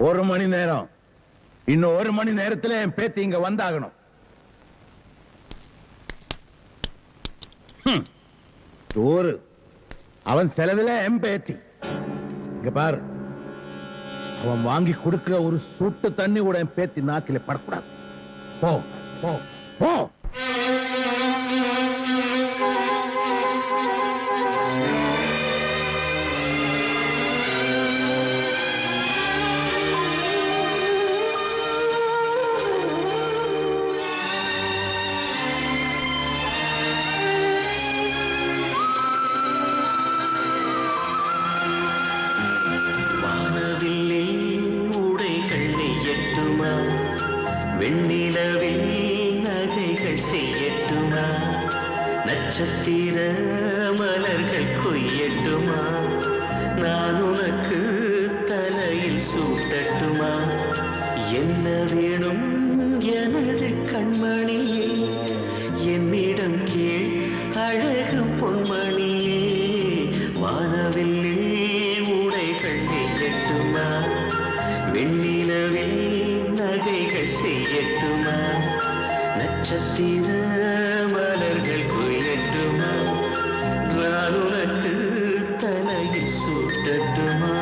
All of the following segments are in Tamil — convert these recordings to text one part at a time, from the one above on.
1 மணி நேரம். இன்னும் 1 மணி நேரத்துல என் பேத்தி இங்க வந்தாகணும். சோறு அவன் செலவுல என் பேத்தி. இங்க பாரு, அவன் வாங்கி கொடுக்கிற ஒரு சொட்டு தண்ணி கூட என் பேத்தி நாக்கில படக்கூடாது. போ போ போ. நட்சத்திர மலர்கள் கொய்யட்டுமா, நான் உனக்கு தலையில் சூட்டட்டுமா, என்ன வேணும் எனது கண்மணியே, என்னிடம் கேள் அழகு பொன்மணியே, வானவில்லில் உடைகள் நெய்யட்டுமா, வெண்ணிலவில் நகைகள் செய்யட்டுமா, நட்சத்திர மலர்கள் கொய்யட்டுமா, நான் உனக்கு தலையில் சூட்டட்டுமா.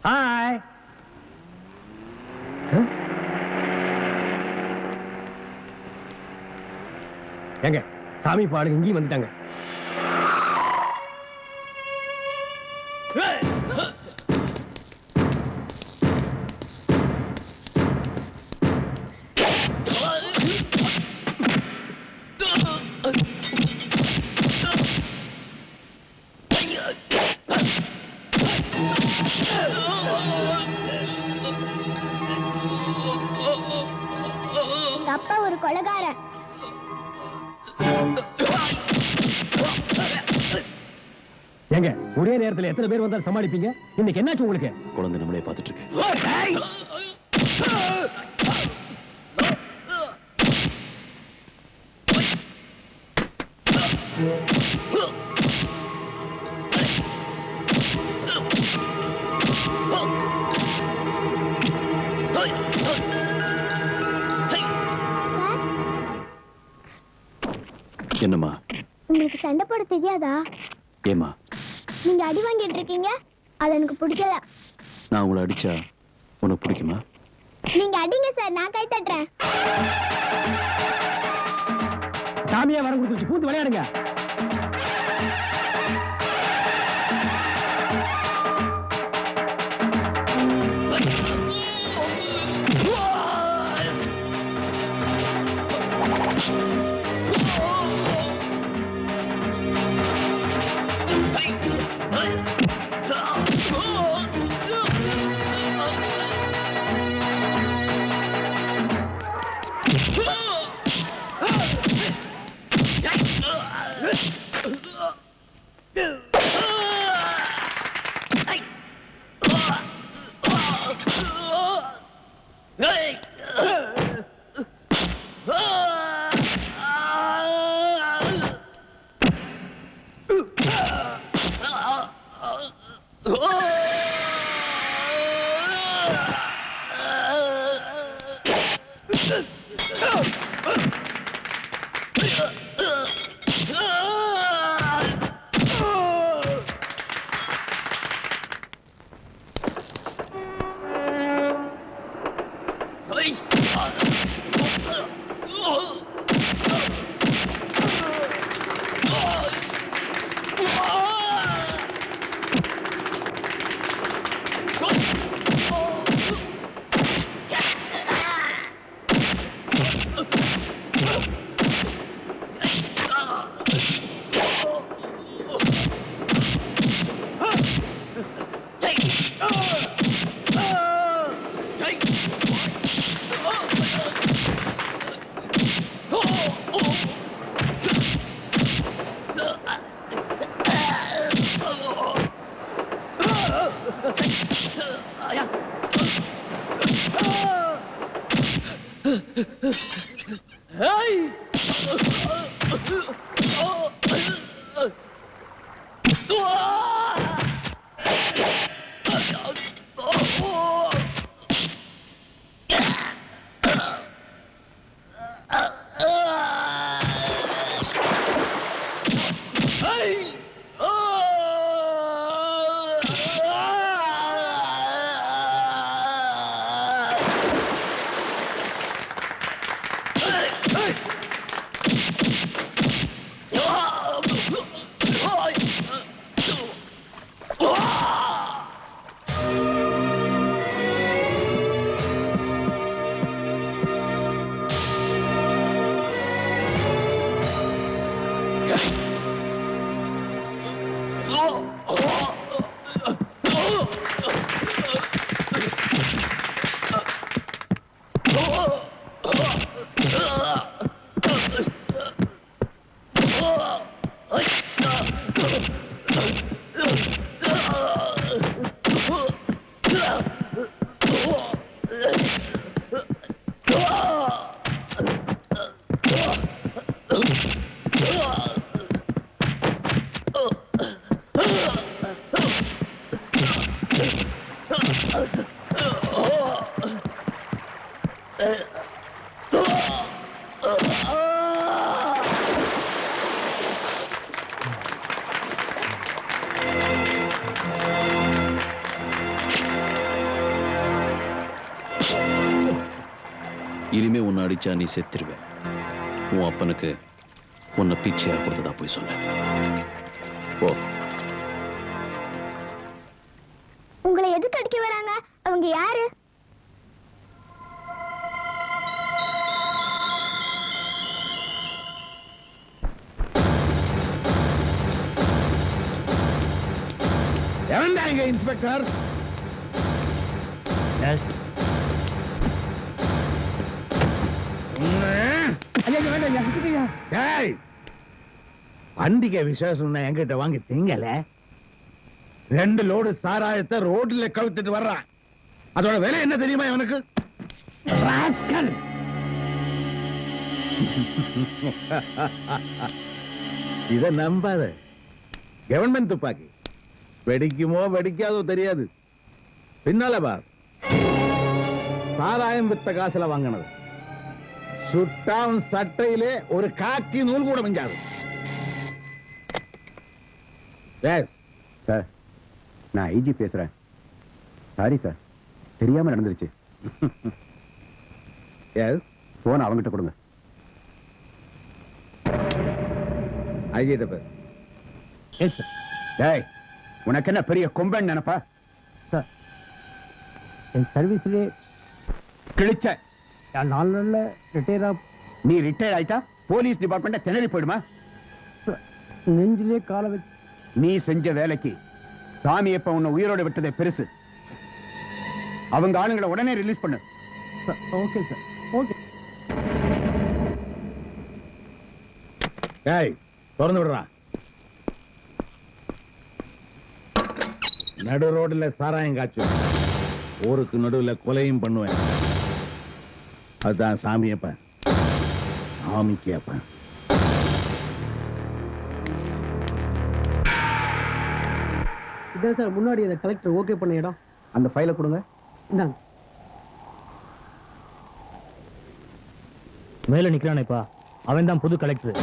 ஹாய். எங்க சாமி பாடு இங்கேயும் வந்துட்டாங்க. அப்பா ஒரு கொலைகாரன். எங்க ஒரே நேரத்தில் எத்தனை பேர் வந்தாலும் சமாளிப்பீங்க? இன்னைக்கு என்னாச்சு உங்களுக்கு? குழந்தை நம்மளே பார்த்துட்டு இருக்கு. என்னம்மா? உங்களுக்கு சண்டை போட தெரியாதா? ஏமா நீங்க அடி வாங்கிட்டு இருக்கீங்க, அது எனக்கு பிடிக்கல. நான் உங்களை அடிச்சா உனக்கு பிடிக்குமா? நீங்க அடிங்க சார், நான் கை தட்டுறேன். சாமியா வரம் கொடுத்துச்சு, பூந்து விளையாடுங்க. இனிமே உன்னை அடிச்சா நீ செத்துருவ. உன் அப்பனுக்கு உன்னை பிச்சையா கொடுத்ததா போய் சொன்ன. போ. உங்களை எதுக்கு அடிக்க வராங்க? அவங்க யாரு? எவன்டா இங்க இன்ஸ்பெக்டர்? பண்டிகை விசேஷம் என்கிட்ட வாங்கி திங்கல. 2 லோடு சாராயத்தை ரோட்ல கவுத்துட்டு வர்றான். அதோட விலை என்ன தெரியுமா இவனுக்கு? ராஸ்கல். இத நம்பாத. கவர்மெண்ட் துப்பாக்கி வெடிக்குமோ வெடிக்காதோ தெரியாது. பின்னால பார், சாராயம் வித்த காசுல வாங்கினது. சுட்டான் சட்டையிலே ஒரு காக்கி நூல் கூட மிஞ்சாது. சார், நான் ஐஜி பேசுறேன். சாரி சார், தெரியாம நடந்துருச்சு. போன் அவங்கிட்ட கொடுங்க. ஐஜிட்ட பேசு. டேய், உனக்கு என்ன பெரிய கொம்பன் நினைப்பா? சார், என் சர்வீஸ்லயே கிழிச்ச 4 நாள்ல ரிட்டையர். நீ ரிட்டையர் ஆயிட்டா போலீஸ் டிபார்ட்மெண்ட் திணறி போயிடுமா? நெஞ்சிலே கால வச்சு நீ செஞ்ச வேலைக்கு சாமியப்ப உன்னை உயிரோட விட்டதே பெருசு. அவங்க ஆளுங்களை உடனே ரிலீஸ் பண்ணு. Okay sir, okay. டேய், திறந்து விடுறான். நடு ரோடுல சாராயம் காய்ச்சுவேன், ஊருக்கு நடுவுல கொலையும் பண்ணுவேன். அதுதான் சாமியப்ப. சாமிக்கு அப்ப. இதான் சார் முன்னாடி அந்த கலெக்டர் ஓகே பண்ண இடம். அந்த ஃபைலை கொடுங்க. இந்தாங்க. மேல நிக்கிறானேப்பா, அவன் தான் புது கலெக்டர்.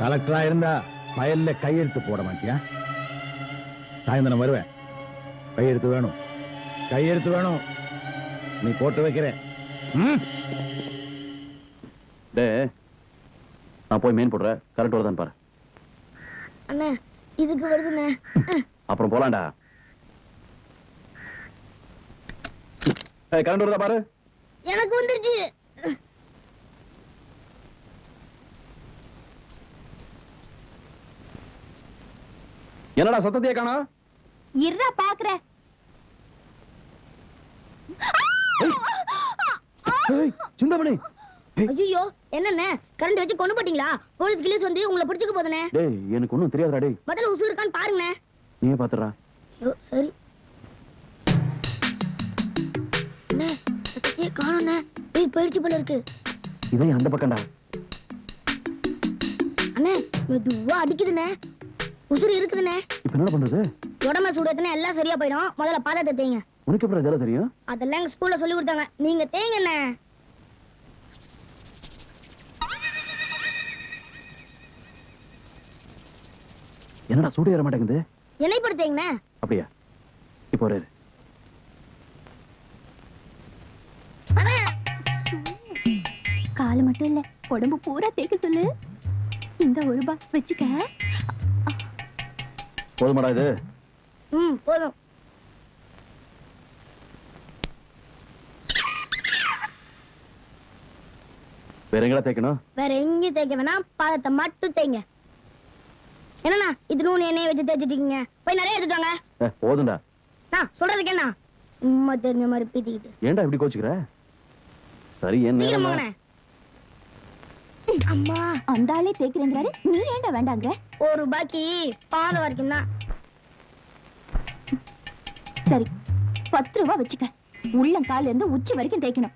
கலெக்டரா இருந்தா ஃபைல்ல கையெழுத்து போட மாட்டியா? சாயந்தரம் வருவேன். கையெழுத்து வேணும், கையெழுத்து வேணும். நீ போட்டு வைக்கிறேன். நான் போய் மெயின் போடுற. கரெக்ட் வருதான் பாரு. அண்ணா, இதுக்கு வருதுண்ணே. அப்புறம் போலாண்டா. கரண்ட் வருதா பாரு. எனக்கு வந்துருச்சு. என்னடா சத்தத்தையே காணோம்? இருடா பாக்குறேன். சிந்தாமணி ஐயோ என்னண்ணே கரண்ட் வச்சு கொண்டு போட்டீங்களா? போலீஸ் கிளீஸ் வந்து உங்களை பிடிச்சுக்க போதுனே. டேய் எனக்கு ஒண்ணும் தெரியாதுடா டேய். முதல்ல உசு இருக்கான்னு பாருங்கண்ணே. நீயே பாத்துறா. ஐயோ சரி. அண்ணே சத்தத்தையே காணோண்ணே. போயிடுச்சு போல இருக்கு. இதே அந்த பக்கம்டா. அண்ணே மெதுவா அடிக்குதுண்ணே. உசுறு இருக்குதுண்ணே. இப்ப என்ன பண்றது? உடம்ப சூடத்துனா எல்லாம் சரியா போயிடும். முதல்ல பாதத்தை தேய்ங்க. உனக்கு எப்படி இதெல்லாம் தெரியும்? அதெல்லாம் எங்க ஸ்கூல்ல சொல்லி கொடுத்தாங்க. நீங்க தேய்ங்கண்ணே. என்னடா சூடு ஏற மாட்டேங்குது? எண்ணெய் போட்டு தேய்ங்கண்ணே. அப்படியா? இப்போ ஒரு காலு மட்டும் இல்ல உடம்பு பூரா தேய்க்க சொல்லு. இந்த ₹1 வச்சுக்க. போதுமாடா இது? போதும். வேற எங்கடா தேய்க்கணும்? வேற எங்கேயும் தேய்க்க வேணாம். பாதத்தை மட்டும் தேய்ங்க. என்னண்ணா இது நூறு எண்ணெயை வச்சு தேய்ச்சிட்டீங்க. போய் நிறைய எடுத்துட்டாங்க. போதும்டா. நான் சொல்றதுக்கு என்ன சும்மா தெரிஞ்ச மாதிரி பீத்திக்கிட்டு. ஏன்டா இப்படி கோச்சுக்கிற? சரி என்ன அம்மா அந்த ஆளே தேய்க்கிறேங்கிறாரு, நீ ஏன்டா வேண்டாங்கிற? ₹1 பாதம் வரைக்கும் தான். சரி ₹10 வச்சுக்க. உள்ளங்கால இருந்து உச்சி வரைக்கும் தேய்க்கணும்.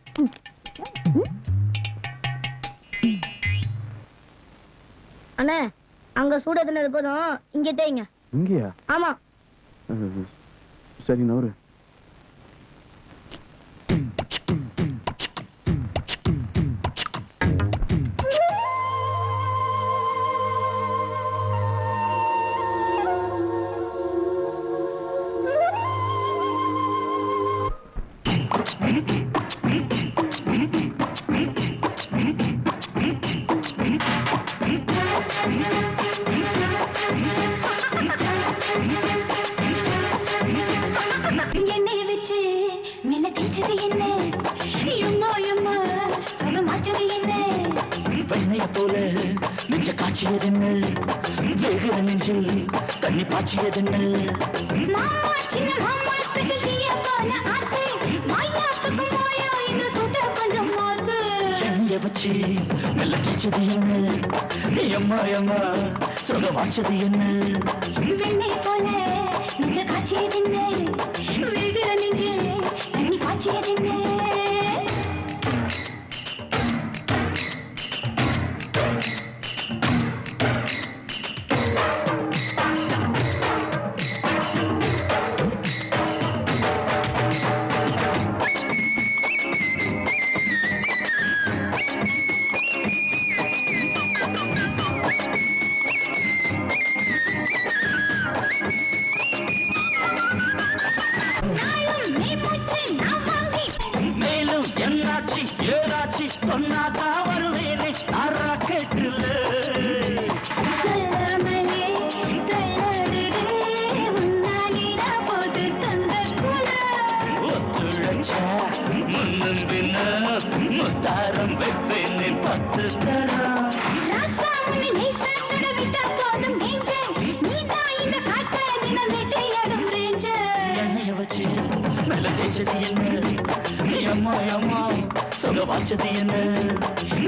அண்ணே அங்க சூட தின்னது போதும். இங்க தேய்ங்க. இங்கயா? ஆமா. சரி நவரு. எண்ணெய வச்சு மெல்ல தேய்ச்சது என்ன? எம்மா எம்மா சுகமாச்சது என்ன? வெண்ணைய போல நெஞ்ச காய்ச்சியதென்ன? வேகிற நெஞ்சில் தண்ணி பாய்ச்சியதென்ன? மாமா சின்ன மாமா ஸ்பெஷல் டீய போல ஆத்து மாயாத்துக்கு மாயா இந்த சுட்ட கொஞ்சம் மாத்து. எண்ணெய வச்சு மெல்ல தேய்ச்சது என்ன? எம்மா எம்மா சுகமாச்சது என்ன? வெண்ணெய் போல நெஞ்ச காய்ச்சியது என்ன? வேகிற நெஞ்சில் தண்ணி பாய்ச்சியது என்ன? மேலும் என்னாச்சு ஏதாச்சு சொன்னாக்கா வருவேனே ராக்கெட்டுல. சொல்லாமலே தள்ளாடுதே உன்னாலே நான் போட்டு தந்த குடம். ஒத்துழைச்சா முன்னும் பின்ன முத்தாரம் வைப்பேனே 10 தரம். ராசா உன்னை லேசா தொட விட்டா போதும் டேஞ்சர். நீதான் இந்த காட்ட தினம் வேட்டையாடும் ரேஞ்சர். எண்ணெய வச்சு மெல்ல தேய்ச்சது என்ன? அம்மா அம்மா சுகவாச்சது என்ன?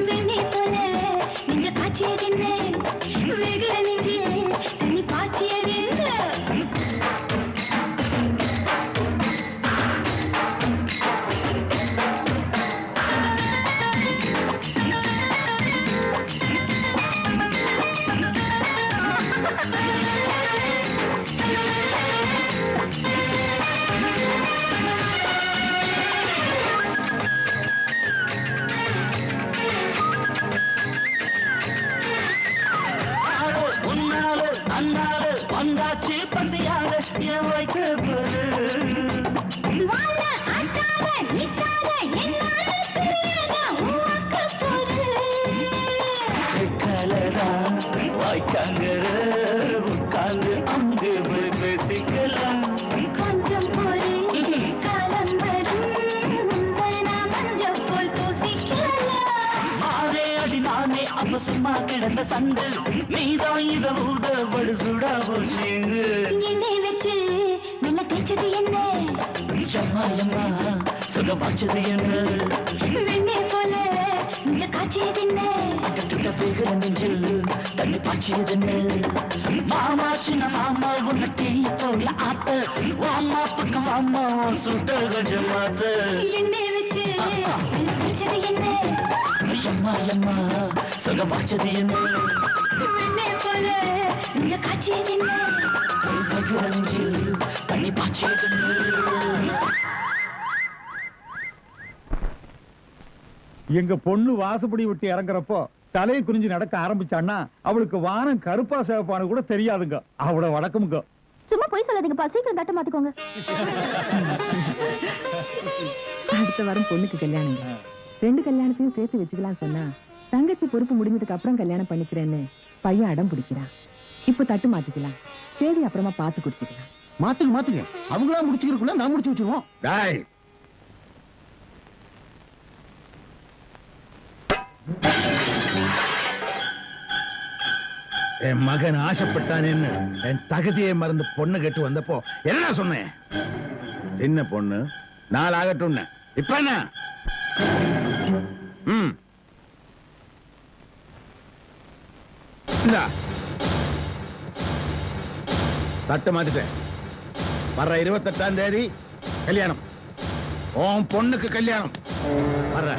வெண்ணெய் போல நெஞ்ச காய்ச்சியது என்ன? வேகிற நெஞ்சில் தண்ணி பாய்ச்சியது என்ன? உன்னாலே அண்ணாலே வந்தாச்சு பசியாக என் வைக்கப்படு. வாழ ஆட்டாத நிட்டாத என்னால தெரியாத உனக்கு பொறு. கலரா வாய்க்காங்கிற உட்கார்ந்து அங்கு போய் பேசிக்கலாம். கொஞ்சம் பொறு காலம் வரும் உன்னை நான் மஞ்சள் போல் பூசிக்கலாம். மாறே அடி நானே அப்ப சும்மா கிடந்த சண்டு நீதான் இத ஊதபடு சுடா போச்சு. எண்ணெய் வச்சு மெல்ல தேய்ச்சது என்ன? எம்மா எம்மா சுக வாச்சது என்ன வெண்ணே போல நெஞ்ச காய்ச்சியது என்ன அட்டத்துட்ட பேகிற நெஞ்சில் தண்ணி பாய்ச்சியது என்ன மாமா சின்ன மாமா உன்னை டீ போல ஆத்த வாமா பக்கம் வாமா சுட்ட கொஞ்சம் மாத்த எண்ணெய் வச்சு வச்சது என்ன எம்மா எம்மா சுக வாச்சது என்ன வெண்ணே போல நெஞ்ச காய்ச்சியது என்ன பேகிற நெஞ்சில் தண்ணி பாய்ச்சியது என்ன எங்க பொண்ணு வாசப்படி விட்டு இறங்குறப்போ தலையை குறிஞ்சு நடக்க ஆரம்பிச்சான்னா அவளுக்கு வானம் கருப்பா சிவப்பானு கூட தெரியாதுங்க. அவளோட வழக்கமுங்க. சும்மா போய் சொல்லாதீங்கப்பா, சீக்கிரம் தட்ட மாத்திக்கோங்க. அடுத்த வாரம் பொண்ணுக்கு கல்யாணம். 2 கல்யாணத்தையும் சேர்த்து வச்சுக்கலாம் சொன்னா தங்கச்சி பொறுப்பு முடிஞ்சதுக்கு அப்புறம் கல்யாணம் பண்ணிக்கிறேன்னு பையன் அடம் பிடிக்கிறான். இப்போ தட்டு மாத்திக்கலாம், தேதி அப்புறமா பார்த்து குடிச்சுக்கலாம். மாத்துங்க அவங்களா முடிச்சுக்கிறதுக்குள்ள நான் முடிச்சு வச்சிருவோம். டேய், என் மகன் ஆசைப்பட்டானேன்னு என் தகுதியை மறந்து பொண்ணு கேட்டு வந்தப்போ என்னடா சொன்னேன்? சின்ன பொண்ணு 4 ஆகட்டும். இப்ப என்ன? தட்டு மாத்திட்டேன். வர்ற 28ஆம் தேதி கல்யாணம். உன் பொண்ணுக்கு கல்யாணம். வர்ற